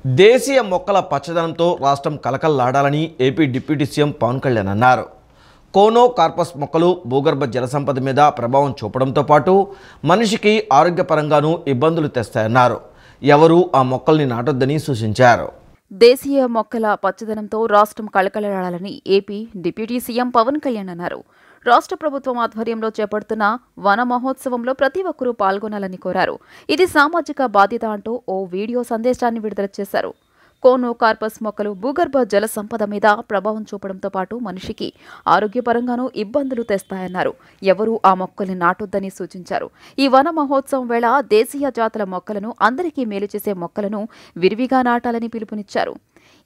దేశీయ మొక్కల పచ్చదనంతో రాష్ట్రం కలకల్లాడాలని AP deputy CM Pawan Kalyan అన్నారు. కోనో కార్పస్ మొక్కలు భూగర్భ జల సంపద మీద ప్రభావం చూపడంతో పాటు మనిషికి ఆరోగ్యపరంగానూ ఇబ్బందులు తెస్తాయన్నారు. ఎవరూ ఆ మొక్కల్ని నాటొద్దని సూచించారు. దేశీయ మొక్కల పచ్చదనంతో రాష్ట్రం కళకళలాడాలని AP deputy CM Pawan Kalyan అన్నారు. రాష్ట్ర ప్రభుత్వం ఆధ్వర్యంలో చేపడుతున్న వన మహోత్సవంలో ప్రతి ఒక్కరూ పాల్గొనాలని కోరారు. ఇది సామాజిక బాధ్యత అంటూ ఓ వీడియో సందేశాన్ని విడుదల చేశారు. కోనో కార్పస్ మొక్కలు భూగర్భ జల సంపద మీద ప్రభావం చూపడంతో పాటు మనిషికి ఆరోగ్యపరంగానూ ఇబ్బందులు తెస్తాయన్నారు. ఎవరూ ఆ మొక్కల్ని నాటొద్దని సూచించారు. ఈ వన మహోత్సవం వేళ దేశీయ జాతుల మొక్కలను, అందరికీ మేలు చేసే మొక్కలను విరివిగా నాటాలని పిలుపునిచ్చారు.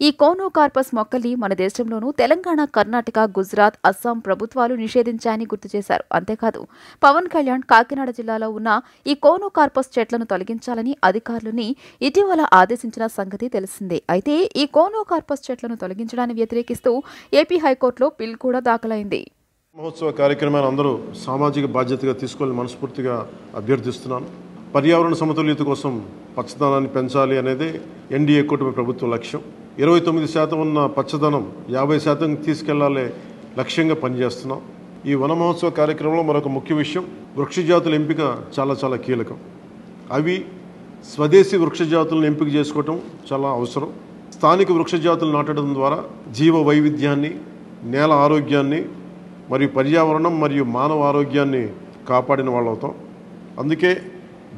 ఈ కోనో కార్పస్ మొక్కల్ని మన దేశంలోనూ తెలంగాణ, కర్ణాటక, గుజరాత్, అస్సాం ప్రభుత్వాలు నిషేధించాయని గుర్తు చేశారు. అంతేకాదు పవన్ కళ్యాణ్ కాకినాడ జిల్లాలో ఉన్న ఈ కోనో కార్పస్ చెట్లను తొలగించాలని అధికారులని ఇటీవల ఆదేశించిన సంగతి తెలిసిందే. అయితే ఈ కోనో కార్పస్ చెట్లను తొలగించడాన్ని వ్యతిరేకిస్తూ ఏపీ హైకోర్టులో పిల్ కూడా దాఖలైంది. మహోత్సవ కార్యక్రమాన్ని అందరూ సామాజిక బాధ్యతగా తీసుకోవాలని మనస్ఫూర్తిగా అభ్యర్థిస్తున్నాను. పర్యావరణ సమతుల్యత కోసం పచ్చదనాన్ని పెంచాలి అనేది ఎన్డీఏ కూటమి ప్రభుత్వ లక్ష్యం. 29% ఉన్న పచ్చదనం 50% తీసుకెళ్లాలే లక్ష్యంగా పనిచేస్తున్నాం. ఈ వన మహోత్సవ కార్యక్రమంలో మరొక ముఖ్య విషయం, వృక్షజాతుల ఎంపిక చాలా కీలకం. అవి స్వదేశీ వృక్షజాతులను ఎంపిక చేసుకోవటం చాలా అవసరం. స్థానిక వృక్షజాతులు నాటడం ద్వారా జీవ వైవిధ్యాన్ని, నేల ఆరోగ్యాన్ని మరియు పర్యావరణం మరియు మానవ ఆరోగ్యాన్ని కాపాడిన వాళ్ళు అవుతాం. అందుకే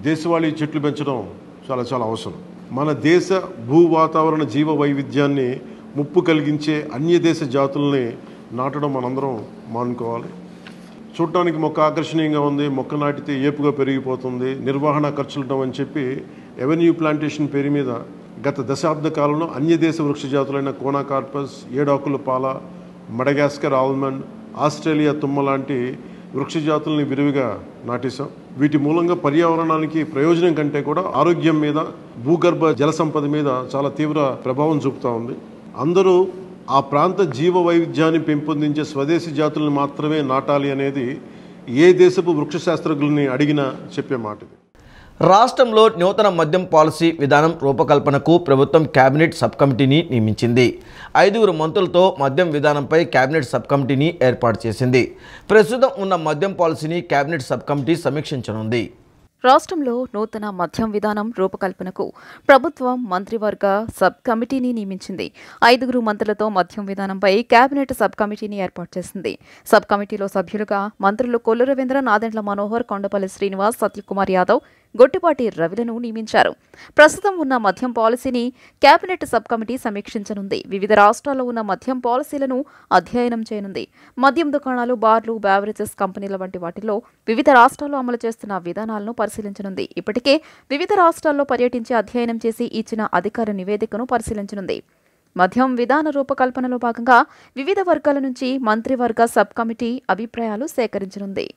దేశవాళీ చెట్లు పెంచడం చాలా అవసరం. మన దేశ భూ వాతావరణ జీవ వైవిధ్యాన్ని ముప్పు కలిగించే అన్య దేశ జాతుల్ని నాటడం మనందరం మానుకోవాలి. చూడటానికి మొక్క ఆకర్షణీయంగా ఉంది, మొక్క నాటితే ఏపుగా పెరిగిపోతుంది, నిర్వహణ ఖర్చులుంటాం అని చెప్పి ఎవెన్యూ ప్లాంటేషన్ పేరు మీద గత దశాబ్ద కాలంలో అన్య దేశ వృక్ష జాతులైన కోనా కార్పస్, ఏడాకుల పాల, మడగాస్కర్ ఆల్మండ్, ఆస్ట్రేలియా తుమ్మ లాంటి వృక్ష జాతుల్ని విరివిగా నాటేశాం. వీటి మూలంగా పర్యావరణానికి ప్రయోజనం కంటే కూడా ఆరోగ్యం మీద, భూగర్భ జల సంపద మీద చాలా తీవ్ర ప్రభావం చూపుతూ ఉంది. అందరూ ఆ ప్రాంత జీవ వైవిధ్యాన్ని పెంపొందించే స్వదేశీ జాతులను మాత్రమే నాటాలి అనేది ఏ దేశపు వృక్ష శాస్త్రజ్ఞుల్ని అడిగినా చెప్పే మాట. రాష్ట్రంలో నూతన మద్యం పాలసీ విధానం రూపకల్పనకు ప్రభుత్వం కేబినెట్ సబ్ కమిటీని నియమించింది. 5 మంత్రులతో మద్యం విధానంపై కేబినెట్ సబ్ కమిటీని ఏర్పాటు చేసింది. ప్రస్తుతం ఉన్న మద్యం పాలసీని కేబినెట్ సబ్ కమిటీ సమీక్షించనుంది. రాష్ట్రంలో నూతన మద్యం విధానం రూపకల్పనకు ప్రభుత్వం మంత్రివర్గ సబ్ కమిటీని నియమించింది. 5 మంత్రులతో మద్యం విధానంపై కేబినెట్ సబ్ కమిటీని ఏర్పాటు చేసింది. సబ్ కమిటీలో సభ్యులుగా మంత్రులు కొల్లు రవీంద్ర, నాదెండ్ల మనోహర్, కొండపల్లి శ్రీనివాస్, సత్యకుమార్ యాదవ్, గొట్టిపాటి రవిలను నియమించారు. ప్రస్తుతం ఉన్న మద్యం పాలసీని కేబినెట్ సబ్ కమిటీ సమీక్షించనుంది. వివిధ రాష్ట్రాల్లో ఉన్న మద్యం పాలసీలను అధ్యయనం చేయనుంది. మద్యం దుకాణాలు, బార్లు, బెవరేజెస్ కంపెనీల వంటి వాటిల్లో వివిధ రాష్ట్రాల్లో అమలు చేస్తున్న విధానాలను పరిశీలించనుంది. ఇప్పటికే వివిధ రాష్ట్రాల్లో పర్యటించి అధ్యయనం చేసి ఇచ్చిన అధికార నివేదికను పరిశీలించనుంది. మద్యం విధాన రూపకల్పనలో భాగంగా వివిధ వర్గాల నుంచి మంత్రివర్గ సబ్ కమిటీ అభిప్రాయాలు సేకరించనుంది.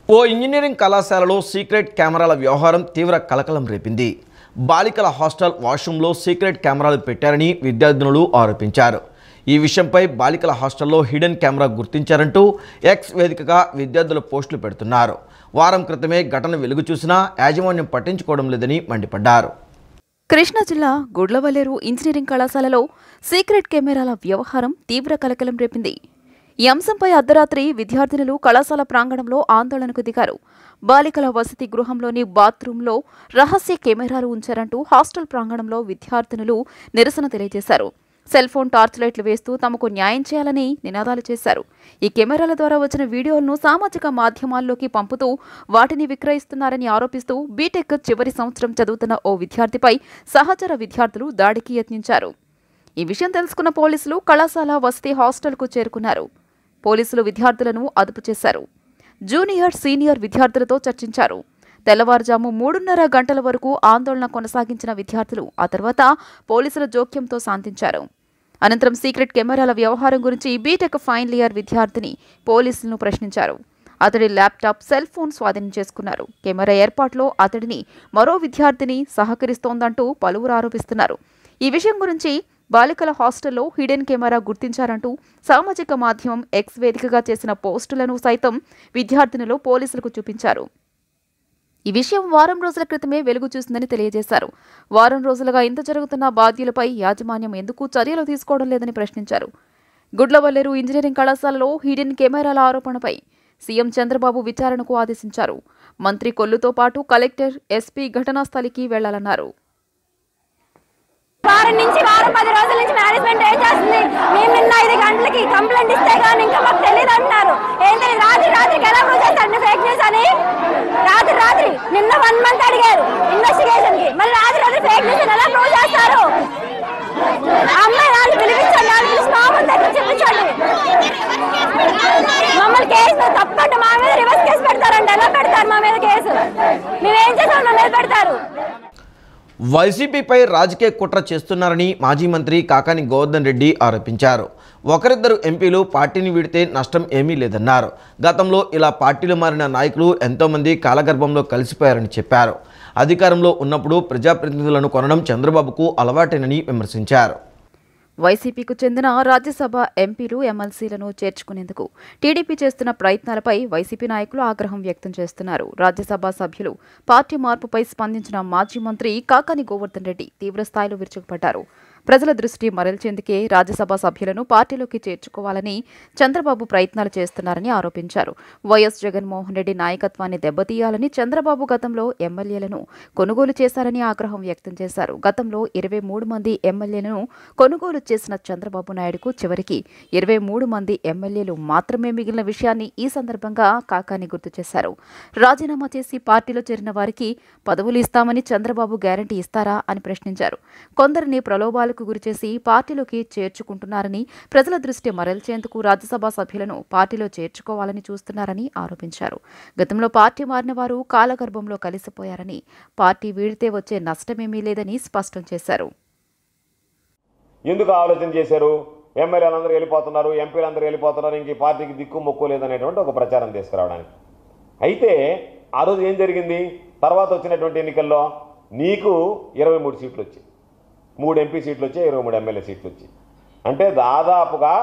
ఓ ఇంజనీరింగ్ కళాశాలలో సీక్రెట్ కెమెరాల వ్యవహారం తీవ్ర కలకలం రేపింది. బాలికల హాస్టల్ వాష్రూమ్లో సీక్రెట్ కెమెరాలు పెట్టారని విద్యార్థినులు ఆరోపించారు. ఈ విషయంపై బాలికల హాస్టల్లో హిడెన్ కెమెరా గుర్తించారంటూ ఎక్స్ వేదికగా విద్యార్థులు పోస్టులు పెడుతున్నారు. వారం క్రితమే ఘటన వెలుగు చూసినా యాజమాన్యం పట్టించుకోవడం లేదని మండిపడ్డారు. కృష్ణా జిల్లా గుడ్లవల్లేరు ఇంజనీరింగ్ కళాశాలలో సీక్రెట్ కెమెరాల వ్యవహారం తీవ్ర కలకలం రేపింది. ఈ అంశంపై అర్ధరాత్రి విద్యార్థినులు కళాశాల ప్రాంగణంలో ఆందోళనకు దిగారు. బాలికల వసతి గృహంలోని బాత్రూంలో రహస్య కెమెరాలు ఉంచారంటూ హాస్టల్ ప్రాంగణంలో విద్యార్థినులు నిరసన తెలియజేశారు. సెల్ ఫోన్ టార్చ్ లైట్లు వేస్తూ తమకు న్యాయం చేయాలని నినాదాలు చేశారు. ఈ కెమెరాల ద్వారా వచ్చిన వీడియోలను సామాజిక మాధ్యమాల్లోకి పంపుతూ వాటిని విక్రయిస్తున్నారని ఆరోపిస్తూ బీటెక్ చివరి సంవత్సరం చదువుతున్న ఓ విద్యార్థిపై సహచర విద్యార్థులు దాడికి యత్నించారు. ఈ విషయం తెలుసుకున్న పోలీసులు కళాశాల వసతి హాస్టల్కు చేరుకున్నారు. పోలీసులు విద్యార్థులను అదుపు చేశారు. జూనియర్, సీనియర్ విద్యార్థులతో చర్చించారు. తెల్లవారుజాము 3:30 గంటల వరకు ఆందోళన కొనసాగించిన విద్యార్థులు ఆ తర్వాత పోలీసుల జోక్యంతో శాంతించారు. అనంతరం సీక్రెట్ కెమెరాల వ్యవహారం గురించి బీటెక్ ఫైనల్ ఇయర్ విద్యార్థిని పోలీసులను ప్రశ్నించారు. అతడి ల్యాప్టాప్, సెల్ ఫోన్ స్వాధీనం చేసుకున్నారు. కెమెరా ఏర్పాట్లో అతడిని మరో విద్యార్థిని సహకరిస్తోందంటూ పలువురు ఆరోపిస్తున్నారు. ఈ విషయం గురించి బాలికల హాస్టల్లో హిడెన్ కెమెరా గుర్తించారంటూ సామాజిక మాధ్యమం ఎక్స్ వేదికగా చేసిన పోస్టులను సైతం విద్యార్థినులు పోలీసులకు చూపించారు. ఈ విషయం వారం రోజుల క్రితమే వెలుగు చూసిందని తెలియజేశారు. వారం రోజులుగా ఇంత జరుగుతున్న బాధ్యులపై యాజమాన్యం ఎందుకు చర్యలు తీసుకోవడం లేదని ప్రశ్నించారు. గుడ్లవల్లేరు ఇంజనీరింగ్ కళాశాలలో హిడెన్ కెమెరాల ఆరోపణపై సీఎం చంద్రబాబు విచారణకు ఆదేశించారు. మంత్రి కొల్లుతో పాటు కలెక్టర్, ఎస్పీ ఘటనా స్థలికి వెళ్లాలన్నారు. వారం 10 రోజుల నుంచి మేనేజ్మెంట్ ఏం చేస్తుంది? మేము నిన్న 5 గంటలకి కంప్లైంట్ ఇస్తే కానీ ఇంకా మాకు తెలియదు అంటున్నారు. ఏంటి రాత్రికి ఎలా ప్రూవ్ చేస్తారండి ఫేక్ న్యూస్ అని? రాత్రి నిన్న 1 మంత్ అడిగారు ఇన్వెస్టిగేషన్ కి, మళ్ళీ రాత్రి ఫేక్ న్యూస్ ఎలా ప్రూవ్ చేస్తారు? అమ్మాయి వాళ్ళు పిలిపించండి, వాళ్ళు పిలిచి మా ముందు దగ్గర చెప్పించండి. మమ్మల్ని కేసు తప్పంటే మా మీద రివర్స్ కేసు పెడతారండి. ఎలా పెడతారు మా మీద కేసు? మేమేం చేసాం మా మీద పెడతారు? వైసీపీపై రాజకీయ కుట్ర చేస్తున్నారని మాజీ మంత్రి కాకాని గోవర్ధన్ రెడ్డి ఆరోపించారు. ఒకరిద్దరు ఎంపీలు పార్టీని వీడితే నష్టం ఏమీ లేదన్నారు. గతంలో ఇలా పార్టీలు మారిన నాయకులు ఎంతోమంది కాలగర్భంలో కలిసిపోయారని చెప్పారు. అధికారంలో ఉన్నప్పుడు ప్రజాప్రతినిధులను కొనడం చంద్రబాబుకు అలవాటేనని విమర్శించారు. వైసీపీకు చెందిన రాజ్యసభ ఎంపీలు, ఎమ్మెల్సీలను చేర్చుకునేందుకు టీడీపీ చేస్తున్న ప్రయత్నాలపై వైసీపీ నాయకులు ఆగ్రహం వ్యక్తం చేస్తున్నారు. రాజ్యసభ సభ్యులు పార్టీ మార్పుపై స్పందించిన మాజీ మంత్రి కాకాని గోవర్ధన్ రెడ్డి తీవ్రస్థాయిలో విరుచుకుపడ్డారు. ప్రజల దృష్టి మరల్చేందుకే రాజ్యసభ సభ్యులను పార్టీలోకి చేర్చుకోవాలని చంద్రబాబు ప్రయత్నాలు చేస్తున్నారని ఆరోపించారు. వైఎస్ జగన్మోహన్ రెడ్డి నాయకత్వాన్ని దెబ్బతీయాలని చంద్రబాబు గతంలో ఎమ్మెల్యేలను కొనుగోలు చేశారని ఆగ్రహం వ్యక్తం చేశారు. గతంలో 23 మంది ఎమ్మెల్యేలను కొనుగోలు చేసిన చంద్రబాబు నాయుడుకు చివరికి 23 మంది ఎమ్మెల్యేలు మాత్రమే మిగిలిన విషయాన్ని ఈ సందర్భంగా కాకాని గుర్తు చేశారు. రాజీనామా చేసి పార్టీలో చేరిన వారికి పదవులు ఇస్తామని చంద్రబాబు గ్యారంటీ ఇస్తారా అని ప్రశ్నించారు. కొందరిని ప్రలోభాలకు గురిచేసి పార్టీలోకి చేర్చుకుంటున్నారని, ప్రజల దృష్టి మరల్చేందుకు రాజ్యసభ సభ్యులను పార్టీలో చేర్చుకోవాలని చూస్తున్నారని ఆరోపించారు. గతంలో పార్టీ మారిన వారు కాలగర్భంలో కలిసిపోయారని, పార్టీ వీడితే వచ్చే నష్టమేమీ లేదని స్పష్టం చేశారు. ఎందుకు ఆలోచన చేశారు? ఎమ్మెల్యేలందరూ వెళ్ళిపోతున్నారు, ఎంపీలందరూ వెళ్ళిపోతున్నారు, ఇంక పార్టీకి దిక్కు మొక్కు లేదనేటువంటి ఒక ప్రచారం తీసుకురావడానికి. అయితే ఆ రోజు ఏం జరిగింది? తర్వాత వచ్చినటువంటి ఎన్నికల్లో నీకు 23 సీట్లు వచ్చాయి, 3 ఎంపీ సీట్లు వచ్చాయి, 23 ఎమ్మెల్యే సీట్లు వచ్చాయి. అంటే దాదాపుగా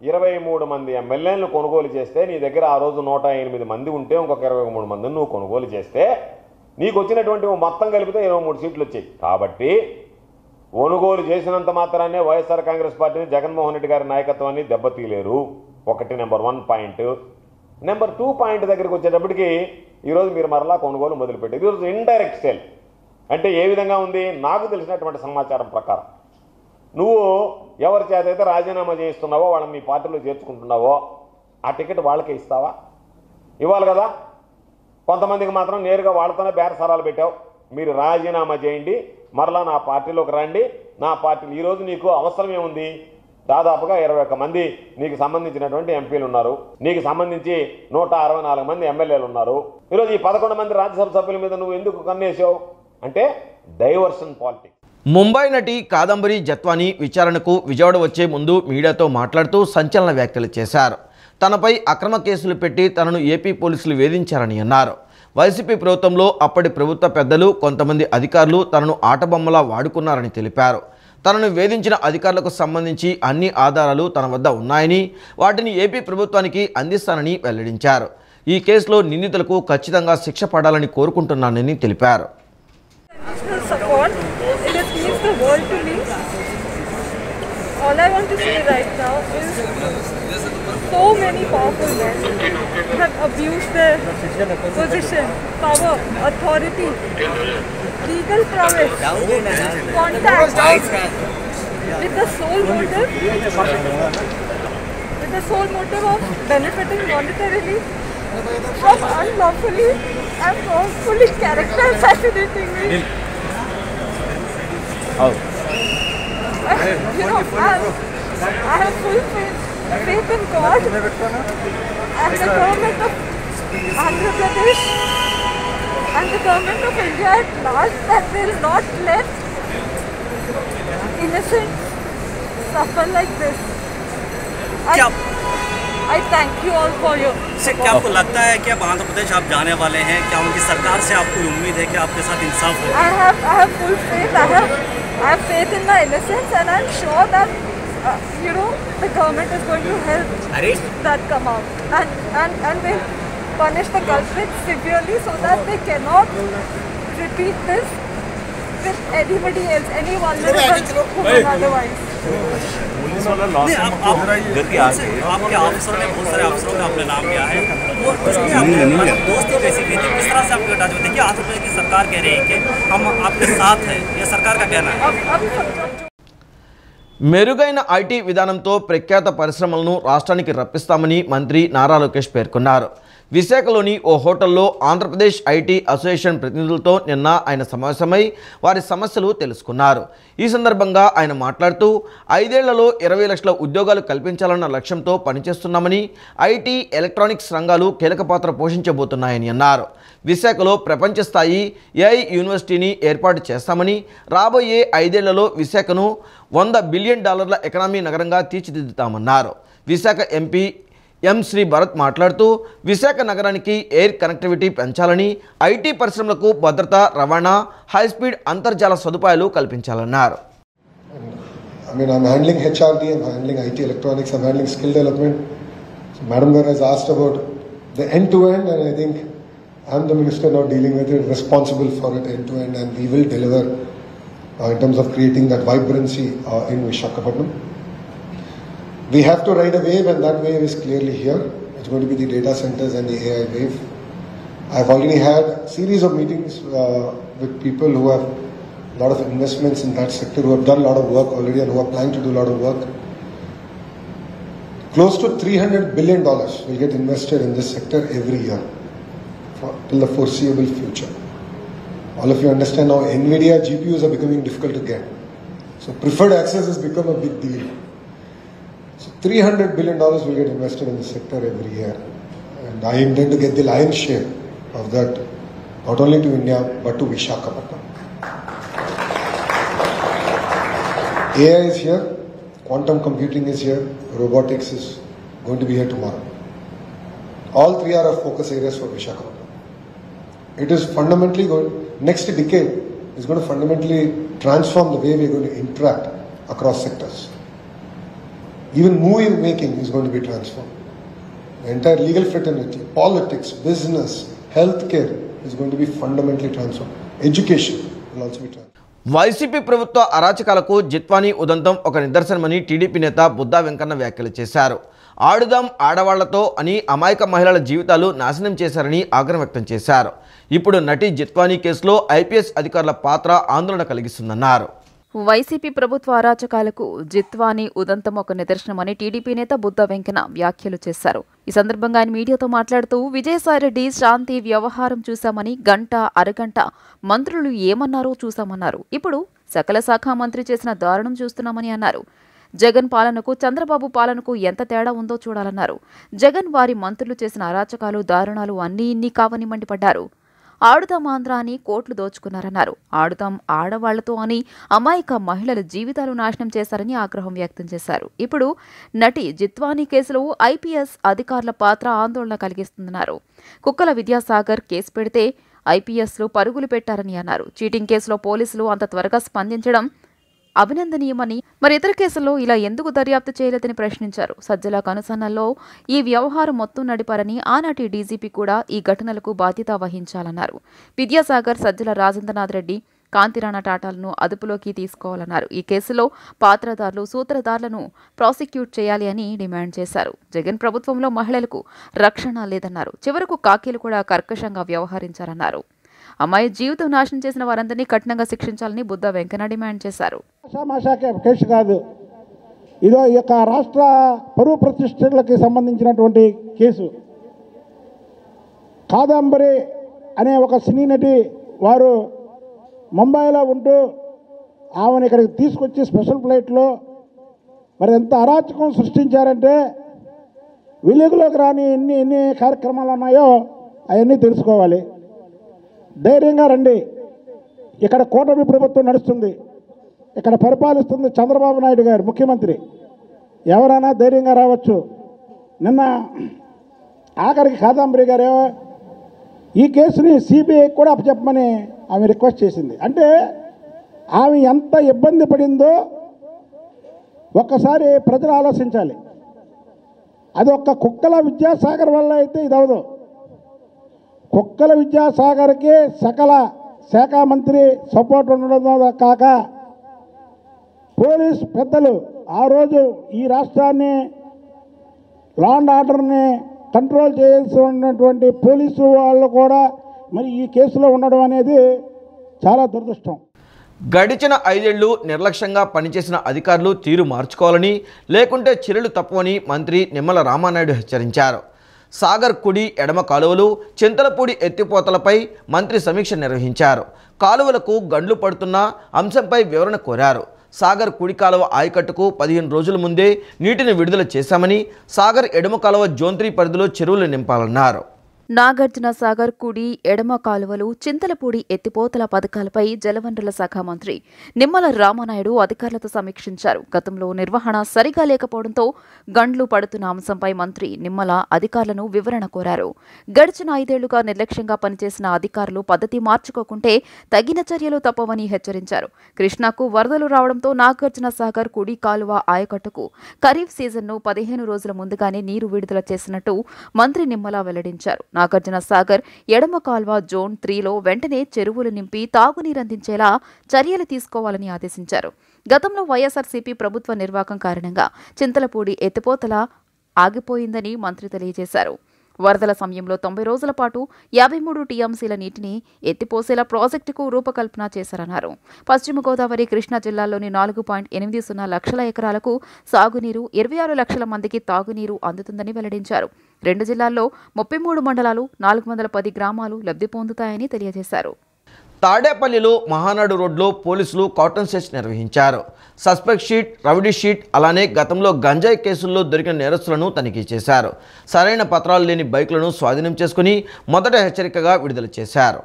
23 మంది ఎమ్మెల్యేలను కొనుగోలు చేస్తే నీ దగ్గర ఆ రోజు 108 మంది ఉంటే ఇంకొక 23 మందిని నువ్వు కొనుగోలు చేస్తే నీకు వచ్చినటువంటి మొత్తం కలిపితే 23 సీట్లు వచ్చాయి. కాబట్టి కొనుగోలు చేసినంత మాత్రానే వైఎస్ఆర్ కాంగ్రెస్ పార్టీని, జగన్మోహన్ రెడ్డి గారి నాయకత్వాన్ని దెబ్బతీయలేరు. ఒకటి నెంబర్ 1 పాయింట్. నెంబర్ 2 పాయింట్ దగ్గరికి వచ్చేటప్పటికి ఈరోజు మీరు మరలా కొనుగోలు మొదలుపెట్టారు. ఈరోజు ఇండైరెక్ట్ సేల్ అంటే ఏ విధంగా ఉంది? నాకు తెలిసినటువంటి సమాచారం ప్రకారం నువ్వు ఎవరి చేత అయితే రాజీనామా చేయిస్తున్నావో, వాళ్ళని మీ పార్టీలో చేర్చుకుంటున్నావో ఆ టికెట్ వాళ్ళకే ఇస్తావా? ఇవ్వాలి కదా. కొంతమందికి మాత్రం నేరుగా వాళ్ళతోనే బేరసారాలు పెట్టావు. మీరు రాజీనామా చేయండి, మరలా నా పార్టీలోకి రండి, నా పార్టీలో ఈరోజు నీకు అవసరం ఏముంది? దాదాపుగా 21 మంది నీకు సంబంధించినటువంటి ఎంపీలు ఉన్నారు, నీకు సంబంధించి 164 మంది ఎమ్మెల్యేలు ఉన్నారు. ఈరోజు ఈ 11 మంది రాజ్యసభ సభ్యుల మీద నువ్వు ఎందుకు కన్నేసావు? అంటే డైవర్షన్ పాలిటిక్స్. ముంబై నటి కాదంబరి జత్వానీ విచారణకు విజయవాడ వచ్చే ముందు మీడియాతో మాట్లాడుతూ సంచలన వ్యాఖ్యలు చేశారు. తనపై అక్రమ కేసులు పెట్టి తనను ఏపీ పోలీసులు వేధించారని అన్నారు. వైసీపీ ప్రభుత్వంలో అప్పటి ప్రభుత్వ పెద్దలు, కొంతమంది అధికారులు తనను ఆటబొమ్మలా వాడుకున్నారని తెలిపారు. తనను వేధించిన అధికారులకు సంబంధించి అన్ని ఆధారాలు తన వద్ద ఉన్నాయని, వాటిని ఏపీ ప్రభుత్వానికి అందిస్తానని వెల్లడించారు. ఈ కేసులో నిందితులకు ఖచ్చితంగా శిక్ష పడాలని కోరుకుంటున్నానని తెలిపారు. All I want to say right now is so many powerful men have abused their position, power, authority, legal prowess, contact with the sole motive of benefiting monetarily from unlawfully and wrongfully character assassinating me. I have full faith in God and the government of Andhra Pradesh and the government of India at large that they will not let innocents suffer like this. I thank you all for your support. क्या आपको लगता है कि अब आंध्र प्रदेश आप जाने वाले हैं? क्या उनकी सरकार से आपको उम्मीद है कि आपके साथ इंसाफ होगा? I have full faith. I have faith in my innocence, and I'm sure that the government is going to help that come out, and punish the culprits severely so that they cannot repeat this with anybody else, any vulnerable woman otherwise. आपके अफसरों ने बहुत सारे अफसरों का अपने नाम लिया है, वो उसमें आपने मतलब दोस्ती कैसी की थी, किस तरह से आपके टच में? देखिए आंध्र प्रदेश की सरकार कह रही है कि हम आपके साथ हैं, ये सरकार का कहना है। మెరుగైన ఐటీ విధానంతో ప్రఖ్యాత పరిశ్రమలను రాష్ట్రానికి రప్పిస్తామని మంత్రి నారా లోకేష్ పేర్కొన్నారు. విశాఖలోని ఓ హోటల్లో ఆంధ్రప్రదేశ్ ఐటీ అసోసియేషన్ ప్రతినిధులతో నిన్న ఆయన సమావేశమై వారి సమస్యలు తెలుసుకున్నారు. ఈ సందర్భంగా ఆయన మాట్లాడుతూ 5 ఏళ్లలో 20 లక్షల ఉద్యోగాలు కల్పించాలన్న లక్ష్యంతో పనిచేస్తున్నామని, ఐటీ ఎలక్ట్రానిక్స్ రంగాలు కీలక పాత్ర పోషించబోతున్నాయని అన్నారు. విశాఖలో ప్రపంచ స్థాయి ఏఐ యూనివర్సిటీని ఏర్పాటు చేస్తామని, రాబోయే 5 ఏళ్లలో విశాఖను $100 బిలియన్ ఎకనామీ నగరంగా తీర్చిదిద్దుతామన్నారు. విశాఖ ఎంపీ ఎం శ్రీ భరత్ మాట్లాడుతూ విశాఖ నగరానికి ఎయిర్ కనెక్టివిటీ పెంచాలని, ఐటీ పరిశ్రమలకు భద్రత, రవాణా, హైస్పీడ్ అంతర్జాల సదుపాయాలు కల్పించాలన్నారు. I'm handling HRD, I'm handling IT electronics, I'm handling skill development. So Madam Garu has asked about the end-to-end, and I think I'm the minister now dealing with it, responsible for it end-to-end, and we will deliver in terms of creating that vibrancy in Visakhapatnam. We have to ride a wave, and that wave is clearly here. It's going to be the data centers and the AI wave. I've already had a series of meetings with people who have a lot of investments in that sector, who have done a lot of work already and who are planning to do a lot of work. Close to $300 billion will get invested in this sector every year till the foreseeable future. All of you understand now NVIDIA GPUs are becoming difficult to get. So preferred access has become a big deal. So $300 billion will get invested in the sector every year. And I intend to get the lion's share of that, not only to India, but to Visakhapatnam. AI is here, quantum computing is here, robotics is going to be here tomorrow. All three are our focus areas for Visakhapatnam. It is fundamentally going, next decade is going to fundamentally transform the way we are going to interact across sectors. Even movie making is going to be transformed. The entire legal fraternity, politics, business, healthcare is going to be fundamentally transformed. Education will also be transformed. YCP ప్రభుత్వ అరాచకాలకు జిత్వానీ ఉదంతం ఒక నిదర్శనమని TDP నేత బుద్దా వెంకన్న వ్యాఖ్యలు చేశారు. ఆడుదాం ఆడవాళ్లతో అని అమాయక మహిళల జీవితాలు నాశనం చేశారని ఆగ్రహం వ్యక్తం చేశారు. ఇప్పుడు నటి జిత్వానీ కేసులో ఐపీఎస్ అధికారుల పాత్ర ఆందోళన కలిగిస్తుందన్నారు. వైసీపీ ప్రభుత్వ అరాచకాలకు జిత్వానీ ఉదంతం ఒక నిదర్శనమని టీడీపీ నేత బుద్దా వెంకన్న వ్యాఖ్యలు చేశారు. ఈ సందర్భంగా ఆయన మీడియాతో మాట్లాడుతూ విజయసాయిరెడ్డి శాంతి వ్యవహారం చూశామని, గంట అరగంట మంత్రులు ఏమన్నారో చూశామన్నారు. ఇప్పుడు సకల శాఖ మంత్రి చేసిన దారుణం చూస్తున్నామని అన్నారు. జగన్ పాలనకు చంద్రబాబు పాలనకు ఎంత తేడా ఉందో చూడాలన్నారు. జగన్ వారి మంత్రులు చేసిన అరాచకాలు, దారుణాలు అన్నీ ఇన్ని కావని మండిపడ్డారు. ఆడుదాం ఆంధ్ర అని కోట్లు దోచుకున్నారన్నారు. ఆడుదాం ఆడవాళ్లతో అని అమాయక మహిళల జీవితాలు నాశనం చేశారని ఆగ్రహం వ్యక్తం చేశారు. ఇప్పుడు నటి జిత్వానీ కేసులో ఐపీఎస్ అధికారుల పాత్ర ఆందోళన కలిగిస్తుందన్నారు. కుక్కల విద్యాసాగర్ కేసు పెడితే ఐపీఎస్లు పరుగులు పెట్టారని అన్నారు. చీటింగ్ కేసులో పోలీసులు అంత త్వరగా స్పందించడం అభినందనీయమని, మరి ఇతర కేసుల్లో ఇలా ఎందుకు దర్యాప్తు చేయలేదని ప్రశ్నించారు. సజ్జల కనుసన్నల్లో ఈ వ్యవహారం మొత్తం నడిపారని, ఆనాటి డీజీపీ కూడా ఈ ఘటనలకు బాధ్యత వహించాలన్నారు. విద్యాసాగర్, సజ్జల రాజేంద్రనాథ్ రెడ్డి, కాంతిరాణ టాటాలను అదుపులోకి తీసుకోవాలన్నారు. ఈ కేసులో పాత్రదారులు, సూత్రధారులను ప్రాసిక్యూట్ చేయాలి అని డిమాండ్ చేశారు. జగన్ ప్రభుత్వంలో మహిళలకు రక్షణ లేదన్నారు. చివరకు కాకీలు కూడా కర్కశంగా వ్యవహరించారన్నారు. అమ్మాయి జీవితం నాశనం చేసిన వారందరినీ కఠినంగా శిక్షించాలని బుద్దా వెంకన్న డిమాండ్ చేశారు. కేసు కాదు, ఇదో ఈ యొక్క రాష్ట్ర పరువు ప్రతిష్టలకి సంబంధించినటువంటి కేసు. కాదంబరి అనే ఒక సినీ నటి వారు ముంబైలో ఉంటూ ఆమెను ఇక్కడికి తీసుకొచ్చి స్పెషల్ ఫ్లైట్లో మరి ఎంత అరాచకం సృష్టించారంటే, వెలుగులోకి రాని ఎన్ని కార్యక్రమాలు ఉన్నాయో అవన్నీ తెలుసుకోవాలి. ధైర్యంగా రండి. ఇక్కడ కూటమి ప్రభుత్వం నడుస్తుంది, ఇక్కడ పరిపాలిస్తుంది చంద్రబాబు నాయుడు గారు ముఖ్యమంత్రి. ఎవరైనా ధైర్యంగా రావచ్చు. నిన్న ఆఖరికి కాదంబరి గారు ఈ కేసుని సిబిఐ కూడా అప్పచెప్పమని ఆమె రిక్వెస్ట్ చేసింది. అంటే ఆమె ఎంత ఇబ్బంది పడిందో ఒక్కసారి ప్రజలు ఆలోచించాలి. అది ఒక్క కుక్కల విద్యాసాగర్ వల్ల అయితే ఇది అవదు. కుక్కల విద్యాసాగర్కి సకల శాఖ మంత్రి సపోర్ట్ ఉండడంతో కాక పోలీస్ పెద్దలు ఆ రోజు ఈ రాష్ట్రాన్ని లా అండ్ ఆర్డర్ని కంట్రోల్ చేయాల్సి ఉన్నటువంటి పోలీసు వాళ్ళు కూడా మరి ఈ కేసులో ఉండడం అనేది చాలా దురదృష్టం. గడిచిన 5 ఏళ్లు నిర్లక్ష్యంగా పనిచేసిన అధికారులు తీరు మార్చుకోవాలని, లేకుంటే చర్యలు తప్పవని మంత్రి నిమ్మల రామానాయుడు హెచ్చరించారు. సాగర్ కుడి ఎడమ కాలువలు, చింతలపూడి ఎత్తిపోతలపై మంత్రి సమీక్ష నిర్వహించారు. కాలువలకు గండ్లు పడుతున్న అంశంపై వివరణ కోరారు. సాగర్ కుడి కాలువ ఆయకట్టుకు 15 రోజుల ముందే నీటిని విడుదల చేశామని, సాగర్ ఎడమ కాలువ జోన్ 3 పరిధిలో చెరువులు నింపాలన్నారు. నాగార్జున సాగర్ కుడి ఎడమ కాలువలు, చింతలపూడి ఎత్తిపోతల పథకాలపై జలవనరుల శాఖ మంత్రి నిమ్మల రామానాయుడు అధికారులతో సమీక్షించారు. గతంలో నిర్వహణ సరిగా లేకపోవడంతో గండ్లు పడుతున్న అంశంపై మంత్రి నిమ్మల అధికారులను వివరణ కోరారు. గడిచిన 5 ఏళ్లుగా నిర్లక్ష్యంగా పనిచేసిన అధికారులు పద్ధతి మార్చుకోకుంటే తగిన చర్యలు తప్పవని హెచ్చరించారు. కృష్ణాకు వరదలు రావడంతో నాగార్జున సాగర్ కుడి కాలువ ఆయకట్టుకు ఖరీఫ్ సీజన్ను 15 రోజుల ముందుగానే నీరు విడుదల చేసినట్టు మంత్రి నిమ్మల వెల్లడించారు. నాగార్జున సాగర్ ఎడమ కాల్వ జోన్ 3లో వెంటనే చెరువులు నింపి తాగునీరందించేలా చర్యలు తీసుకోవాలని ఆదేశించారు. గతంలో వైఎస్ఆర్సీపీ ప్రభుత్వ నిర్వాహకం కారణంగా చింతలపూడి ఎత్తిపోతల ఆగిపోయిందని మంత్రి తెలియజేశారు. వరదల సమయంలో 90 రోజుల పాటు 53 టీఎంసీల నీటిని ఎత్తిపోసేలా ప్రాజెక్టుకు రూపకల్పన చేశారన్నారు. పశ్చిమ గోదావరి, కృష్ణా జిల్లాల్లోని 4.80 లక్షల ఎకరాలకు సాగునీరు, 26 లక్షల మందికి తాగునీరు అందుతుందని వెల్లడించారు. 2 జిల్లాల్లో 33 మండలాలు, 410 గ్రామాలు లబ్ధి పొందుతాయని తెలియజేశారు. తాడేపల్లిలో మహానాడు రోడ్లో పోలీసులు కాటన్ సెర్చ్ నిర్వహించారు. సస్పెక్ట్ షీట్, రౌడీ షీట్, అలానే గతంలో గంజాయి కేసుల్లో దొరికిన నేరస్తులను తనిఖీ చేశారు. సరైన పత్రాలు లేని బైకులను స్వాధీనం చేసుకుని మొదట హెచ్చరికగా విడుదల చేశారు.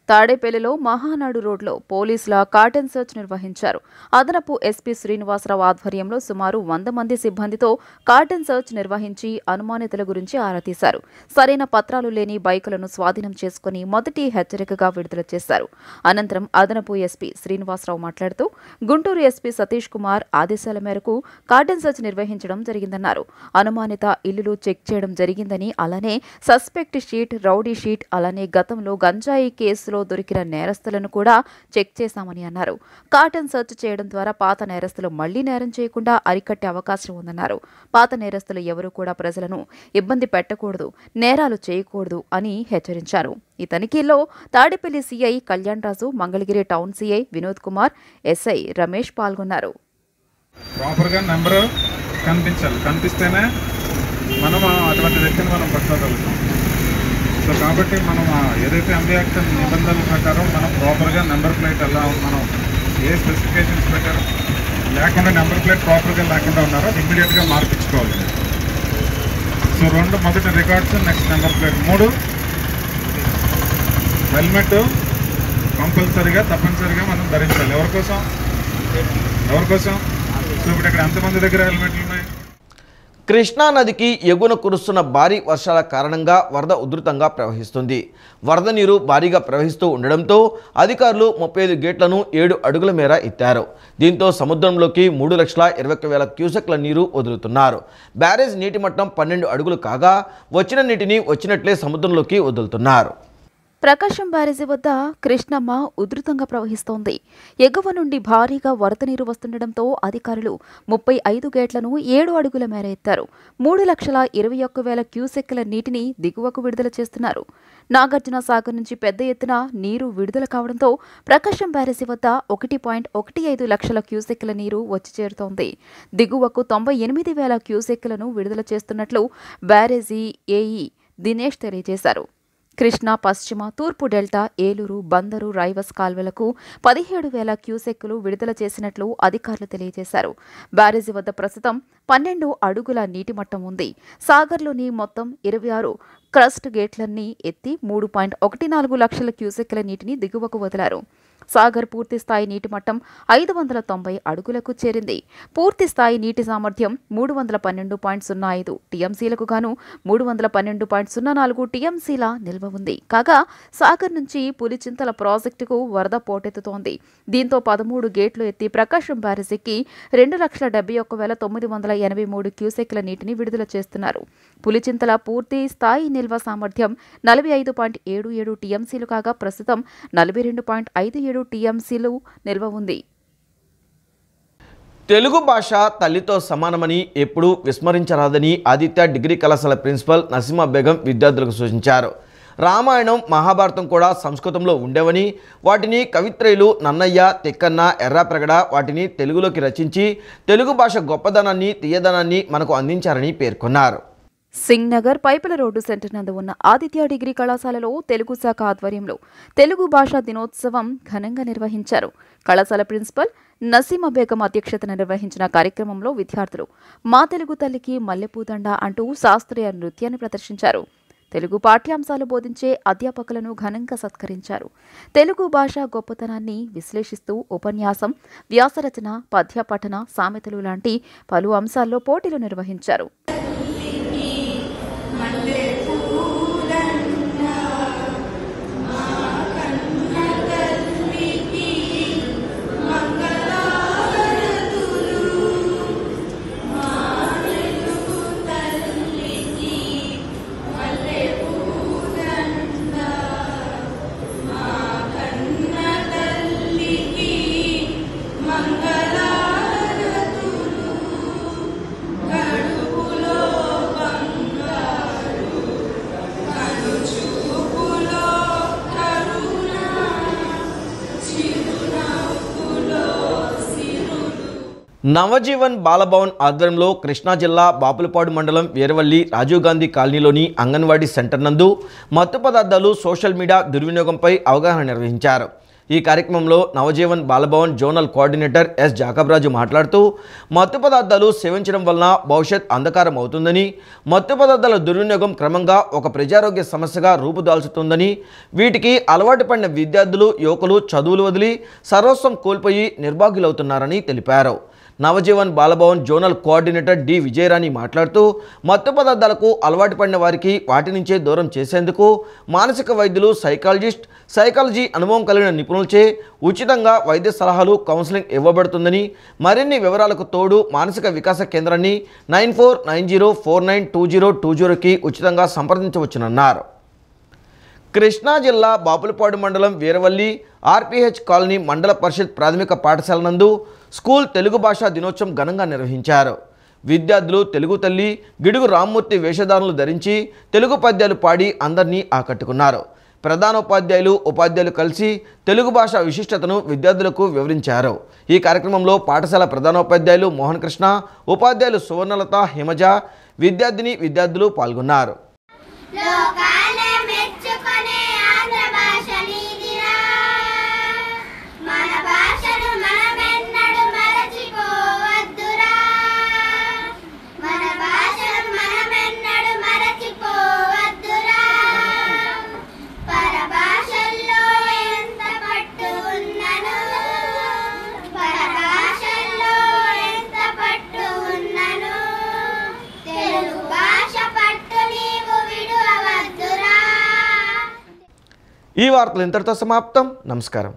తాడేపల్లిలో మహానాడు రోడ్లో పోలీసుల కాటన్ సర్చ్ నిర్వహించారు. అదనపు ఎస్పీ శ్రీనివాసరావు ఆధ్వర్యంలో సుమారు 100 మంది సిబ్బందితో కాటన్ సర్చ్ నిర్వహించి అనుమానితుల గురించి ఆరా తీశారు. సరైన పత్రాలు లేని బైకులను స్వాధీనం చేసుకుని మొదటి హెచ్చరికగా విడుదల చేశారు. అనంతరం అదనపు ఎస్పీ శ్రీనివాసరావు మాట్లాడుతూ గుంటూరు ఎస్పీ సతీష్ కుమార్ ఆదేశాల మేరకు కాటన్ సర్చ్ నిర్వహించడం జరిగిందన్నారు. అనుమానిత ఇల్లులు చెక్ చేయడం జరిగిందని, అలానే సస్పెక్ట్ షీట్, రౌడీ షీట్, అలానే గతంలో గంజాయి కేసులో దొరికిన నేరస్తులను కూడా చెక్ చేశామని అన్నారు. కాటన్ సర్చ్ చేయడం ద్వారా పాత నేరస్తులు మళ్లీ నేరం చేయకుండా అరికట్టే అవకాశం ఉందన్నారు. పాత నేరస్తులు ఎవరూ కూడా ప్రజలను ఇబ్బంది పెట్టకూడదు, నేరాలు చేయకూడదు అని హెచ్చరించారు. ఈ తనిఖీల్లో Tadepalli CI Kalyan Raju, Mangalagiri town CI Vinod Kumar, SI Ramesh పాల్గొన్నారు. ప్రాపర్గా నెంబర్ కనిపిస్తేనే మనం అటువంటి వ్యక్తిని మనం పట్టుకోగలుగుతాం. సో కాబట్టి మనం ఏదైతే ఎంబీ యాక్ట్ నిబంధనల ప్రకారం మనం ప్రాపర్గా నెంబర్ ప్లేట్ ఎలా మనం ఏ స్పెసిఫికేషన్స్ పెట్టారో లేకుండా నెంబర్ ప్లేట్ ప్రాపర్గా లేకుండా ఉన్నారో ఇమ్మీడియట్గా మార్పించుకోవాలి. సో 2 మొదటి records, next number plate. 3 helmet కంపల్సరీగా తప్పనిసరిగా మనం ధరించాలి. ఎవరికోసం? సో ఇప్పుడు ఇక్కడ ఎంతమంది దగ్గర హెల్మెట్లు ఉన్నాయి? కృష్ణా నదికి ఎగువన కురుస్తున్న భారీ వర్షాల కారణంగా వరద ఉధృతంగా ప్రవహిస్తుంది. వరద నీరు భారీగా ప్రవహిస్తూ ఉండడంతో అధికారులు 35 గేట్లను 7 అడుగుల మేర ఎత్తారు. దీంతో సముద్రంలోకి 3,21,000 క్యూసెక్ల నీరు వదులుతున్నారు. బ్యారేజ్ నీటి మట్టం 12 అడుగులు కాగా వచ్చిన నీటిని వచ్చినట్లే సముద్రంలోకి వదులుతున్నారు. ప్రకాశం బ్యారేజీ వద్ద కృష్ణమ్మ ఉధృతంగా ప్రవహిస్తోంది. ఎగువ నుండి భారీగా వరద నీరు వస్తుండటంతో అధికారులు 35 గేట్లను 7 అడుగుల మేర ఎత్తారు. 3,21,000 క్యూసెక్కుల నీటిని దిగువకు విడుదల చేస్తున్నారు. నాగార్జున సాగర్ నుంచి పెద్ద ఎత్తున నీరు విడుదల కావడంతో ప్రకాశం బ్యారేజీ వద్ద 1.15 లక్షల క్యూసెక్కుల నీరు వచ్చి చేరుతోంది. దిగువకు 98,000 క్యూసెక్కులను విడుదల చేస్తున్నట్లు బ్యారేజీ ఏఈ దినేష్ తెలియజేశారు. కృష్ణా పశ్చిమ, తూర్పు డెల్టా, ఏలూరు, బందరు, రైవస్ కాల్వలకు 17,000 క్యూసెక్కులు విడుదల చేసినట్లు అధికారులు తెలియజేశారు. బ్యారేజీ వద్ద ప్రస్తుతం 12 అడుగుల నీటి మట్టం ఉంది. సాగర్లోని మొత్తం 26 క్రస్ట్ గేట్లన్నీ ఎత్తి 3.14 లక్షల క్యూసెక్కుల నీటిని దిగువకు వదిలారు. సాగర్ పూర్తి స్థాయి నీటి మట్టం 590 అడుగులకు చేరింది. పూర్తి స్థాయి నీటి సామర్థ్యం 312.05 టీఎంసీలకు గాను 312.04 టీఎంసీల నిల్వ ఉంది. కాగా సాగర్ నుంచి పులిచింతల ప్రాజెక్టుకు వరద పోటెత్తుతోంది. దీంతో 13 గేట్లు ఎత్తి ప్రకాశం బ్యారేజీకి 2,71,983 క్యూసెక్ల నీటిని విడుదల చేస్తున్నారు. పులిచింతల పూర్తి స్థాయి నిల్వ సామర్థ్యం 45.77 టీఎంసీలు కాగా ప్రస్తుతం 42.57 టీఎంసీలు నిల్వ ఉంది. తెలుగు భాష తల్లితో సమానమని ఎప్పుడూ విస్మరించరాదని ఆదిత్య డిగ్రీ కళాశాల ప్రిన్సిపల్ నసీమా బేగం విద్యార్థులకు సూచించారు. రామాయణం, మహాభారతం కూడా సంస్కృతంలో ఉండేవని, వాటిని కవిత్రయులు నన్నయ్య, తిక్కన్న, ఎర్రాప్రగడ వాటిని తెలుగులోకి రచించి తెలుగు భాష గొప్పదనాన్ని, తీయదనాన్ని మనకు అందించారని పేర్కొన్నారు. సింగ్ నగర్ పైపుల రోడ్డు సెంటర్ నందు ఉన్న ఆదిత్య డిగ్రీ కళాశాలలో తెలుగు శాఖ ఆధ్వర్యంలో తెలుగు భాషా దినోత్సవం ఘనంగా నిర్వహించారు. కళాశాల ప్రిన్సిపల్ నసీమా బేగం అధ్యక్షతన నిర్వహించిన కార్యక్రమంలో విద్యార్థులు మా తెలుగు తల్లికి మల్లెపూదండ అంటూ శాస్త్రీయ నృత్యాన్ని ప్రదర్శించారు. తెలుగు పాఠ్యాంశాలు బోధించే అధ్యాపకులను ఘనంగా సత్కరించారు. తెలుగు భాష గొప్పతనాన్ని విశ్లేషిస్తూ ఉపన్యాసం, వ్యాసరచన, పద్య పఠన, సామెతలు లాంటి పలు అంశాల్లో పోటీలు నిర్వహించారు. నవజీవన్ బాలభవన్ ఆధ్వర్యంలో కృష్ణా జిల్లా బాపులపాడు మండలం వీరవల్లి రాజీవ్ గాంధీ కాలనీలోని అంగన్వాడీ సెంటర్ నందు మత్తు పదార్థాలు, సోషల్ మీడియా దుర్వినియోగంపై అవగాహన నిర్వహించారు. ఈ కార్యక్రమంలో Navajeevan Balabhavan zonal coordinator S Jacobraju మాట్లాడుతూ మత్తు పదార్థాలు సేవించడం వలన భవిష్యత్ అంధకారం అవుతుందని, మత్తు పదార్థాల దుర్వినియోగం క్రమంగా ఒక ప్రజారోగ్య సమస్యగా రూపుదాల్చుతుందని, వీటికి అలవాటు పడిన విద్యార్థులు, యువకులు చదువులు వదిలి సర్వస్వం కోల్పోయి నిర్భాగ్యులవుతున్నారని తెలిపారు. Navajeevan Balabhavan zonal coordinator D Vijayarani మాట్లాడుతూ మత్తు పదార్థాలకు అలవాటు పడిన వారికి వాటి నుంచే దూరం చేసేందుకు మానసిక వైద్యులు, సైకాలజీ అనుభవం కలిగిన నిపుణులచే ఉచితంగా వైద్య సలహాలు, కౌన్సిలింగ్ ఇవ్వబడుతుందని, మరిన్ని వివరాలకు తోడు మానసిక వికాస కేంద్రాన్ని 9490492020కి ఉచితంగా సంప్రదించవచ్చునన్నారు. కృష్ణా జిల్లా బాపులపాడు మండలం వీరవల్లి ఆర్పీహెచ్ కాలనీ మండల పరిషత్ ప్రాథమిక పాఠశాల నందు స్కూల్ తెలుగు భాషా దినోత్సవం ఘనంగా నిర్వహించారు. విద్యార్థులు తెలుగు తల్లి, గిడుగు రామ్మూర్తి వేషధారణలు ధరించి తెలుగు పద్యాలు పాడి అందరినీ ఆకట్టుకున్నారు. ప్రధానోపాధ్యాయులు, ఉపాధ్యాయులు కలిసి తెలుగు భాష విశిష్టతను విద్యార్థులకు వివరించారు. ఈ కార్యక్రమంలో పాఠశాల ప్రధానోపాధ్యాయులు మోహన్ కృష్ణ, ఉపాధ్యాయులు సువర్ణలత, హిమజ, విద్యార్థులు పాల్గొన్నారు. ఈ వార్తలు ఇంతటితో సమాప్తం. నమస్కారం.